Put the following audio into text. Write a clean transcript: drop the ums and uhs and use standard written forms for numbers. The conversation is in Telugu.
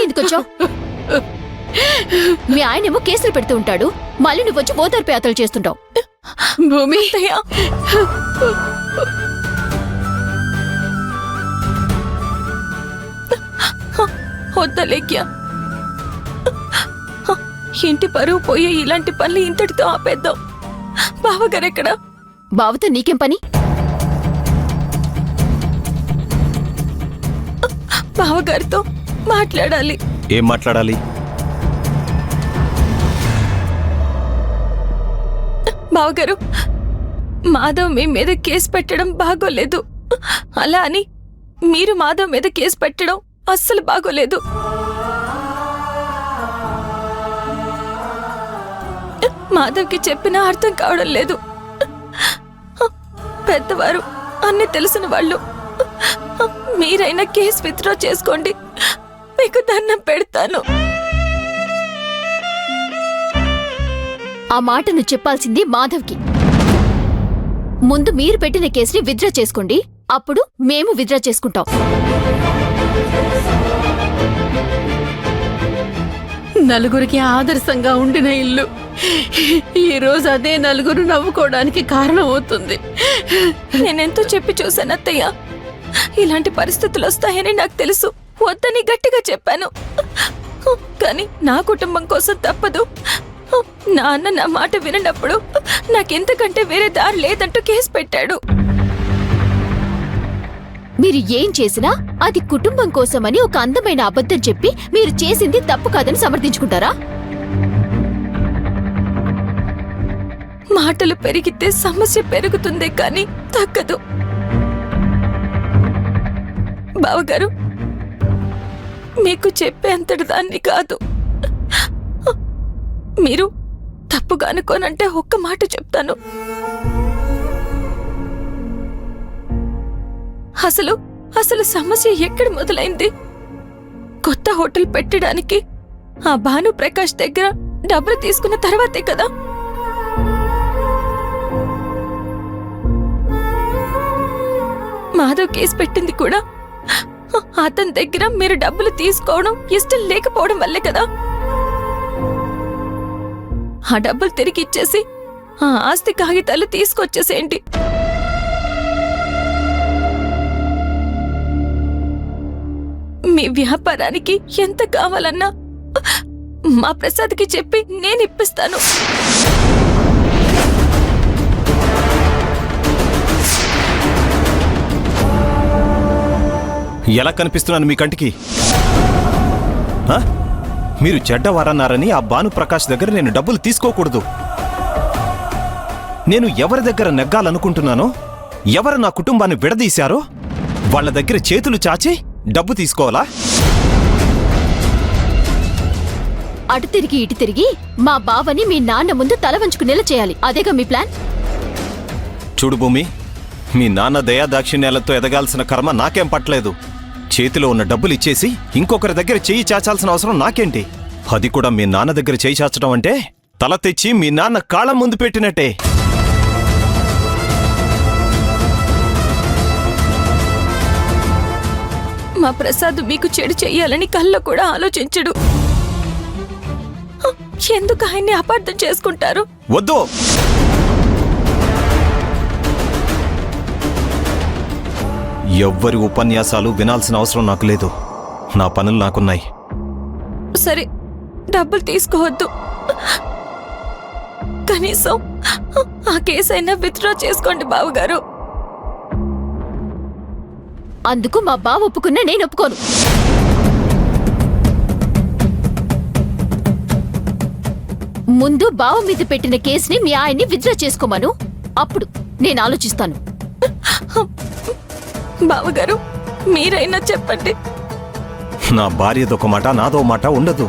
ఎందుకు వచ్చావు? మీ ఆయనేమో కేసులు పెడుతూ ఉంటాడు, మళ్ళీ నువ్వు వచ్చి ఓదార్పు యాత్రలు చేస్తుంటావు. భూమి వద్దలేఖ్య, ఇంటి పరువు పోయే ఇలాంటి పనులు ఇంతటితో ఆపేద్దాం. బావగారెక్కడా? బావతో నీకేం పని? బావగారితో మాట్లాడాలి. ఏం మాట్లాడాలి? బావగారు, మాధవ్ మీ మీద కేసు పెట్టడం బాగోలేదు. అలా అని మీరు మాధవ్ మీద కేసు పెట్టడం అస్సలు బాగోలేదు. మాధవ్కి చెప్పినా అర్థం కావడం లేదు. పెద్దవారు, అన్ని తెలిసిన వాళ్ళు, మీరైనా కేసు విత్డ్రా చేసుకోండి, మీకు దండం పెడతాను. ఆ మాట నువ్వు చెప్పాల్సింది మాధవ్కి. ముందు మీరు పెట్టిన కేసుని విత్డ్రా చేసుకోండి, అప్పుడు మేము విత్డ్రా చేసుకుంటాం. నలుగురికి ఆదర్శంగా ఉండిన ఇల్లు ఈ రోజు అదే నలుగురు నవ్వుకోవడానికి కారణం అవుతుంది. నేనెంతో చెప్పి చూశాను అత్తయ్య, ఇలాంటి పరిస్థితులు వస్తాయని నాకు తెలుసు. వద్దని గట్టిగా చెప్పాను, కానీ నా కుటుంబం కోసం తప్పదు. నాన్న నా మాట వినప్పుడు నాకెంతకంటే వేరే దారి లేదంటూ కేసు పెట్టాడు. మీరు ఏం చేసినా అది కుటుంబం కోసమని ఒక అందమైన అబద్ధం చెప్పి మీరు చేసింది తప్పు కాదని సమర్థించుకుంటారా? మాటలు పెరిగితే సమస్య పెరుగుతుందే కానీ తగ్గదు. బావగారు, మీకు చెప్పేంతటి దాన్ని కాదు. మీరు తప్పుగా అనుకోనంటే ఒక్క మాట చెప్తాను. అసలు సమస్య ఎక్కడ మొదలైంది? కొత్త హోటల్ పెట్టడానికి ఆ భాను ప్రకాష్ దగ్గర డబ్బులు తీసుకున్న తర్వాతే కదా. మాధవ్ కేసు పెట్టింది కూడా అతని దగ్గర మీరు డబ్బులు తీసుకోవడం ఇష్టం లేకపోవడం వల్లే కదా. ఆ డబ్బులు తిరిగి ఇచ్చేసి ఆ ఆస్తి కాగితాలు తీసుకొచ్చేసేంటి. మీ వ్యాపారానికి ఎంత కావాలన్నా మా ప్రసాద్కి చెప్పి నేను ఇప్పిస్తాను. ఎలా కనిపిస్తున్నాను మీ కంటికి? మీరు చెడ్డవారన్నారని ఆ భానుప్రకాష్ దగ్గర నేను డబ్బులు తీసుకోకూడదు. నేను ఎవరి దగ్గర నెగ్గాలనుకుంటున్నానో, ఎవరు నా కుటుంబాన్ని విడదీశారో వాళ్ళ దగ్గర చేతులు చాచి డబ్బు తీసుకోవాలా? అటు తిరిగి ఇటు తిరిగి మా బావని మీ నాన్న ముందు తల వంచుకునేలా చేయాలి. అదేగా మీ ప్లాన్? చూడు భూమి, మీ నాన్న దయాదాక్షిణ్యాలతో ఎదగాల్సిన కర్మ నాకేం పట్టలేదు. చేతిలో ఉన్న డబ్బులు ఇచ్చేసి ఇంకొకరి దగ్గర చెయ్యి చాచాల్సిన అవసరం నాకేంటి? అది కూడా మీ నాన్న దగ్గర చెయ్యి చాచడం అంటే తల తెచ్చి మీ నాన్న కాళ్ళ ముందు పెట్టినట్టే. మా ప్రసాద్ మీకు చెడు చెయ్యాలని కల్లో కూడా ఆలోచించడు. ఎందుకు ఆయన్ని అపార్థం చేసుకుంటారు? వద్దు. ఎవ్వరి ఉపన్యాసాలు వినాల్సిన అవసరం నాకు లేదు. నా పనులు నాకున్నాయి. సరే, డబ్బులు తీసుకోవద్దు, కనీసం ఆ కేసైనా విత్డ్రా చేసుకోండి బావగారు. అందుకు మా బావ ఒప్పుకున్నా నేను ఒప్పుకోను. ముందు బావ మీద పెట్టిన కేసుని మీ ఆయన్ని విత్డ్రా చేసుకోమను, అప్పుడు నేను ఆలోచిస్తాను. బావగారు, మీరైనా చెప్పండి. నా భార్యదొక మాట నాదో మాట ఉండదు.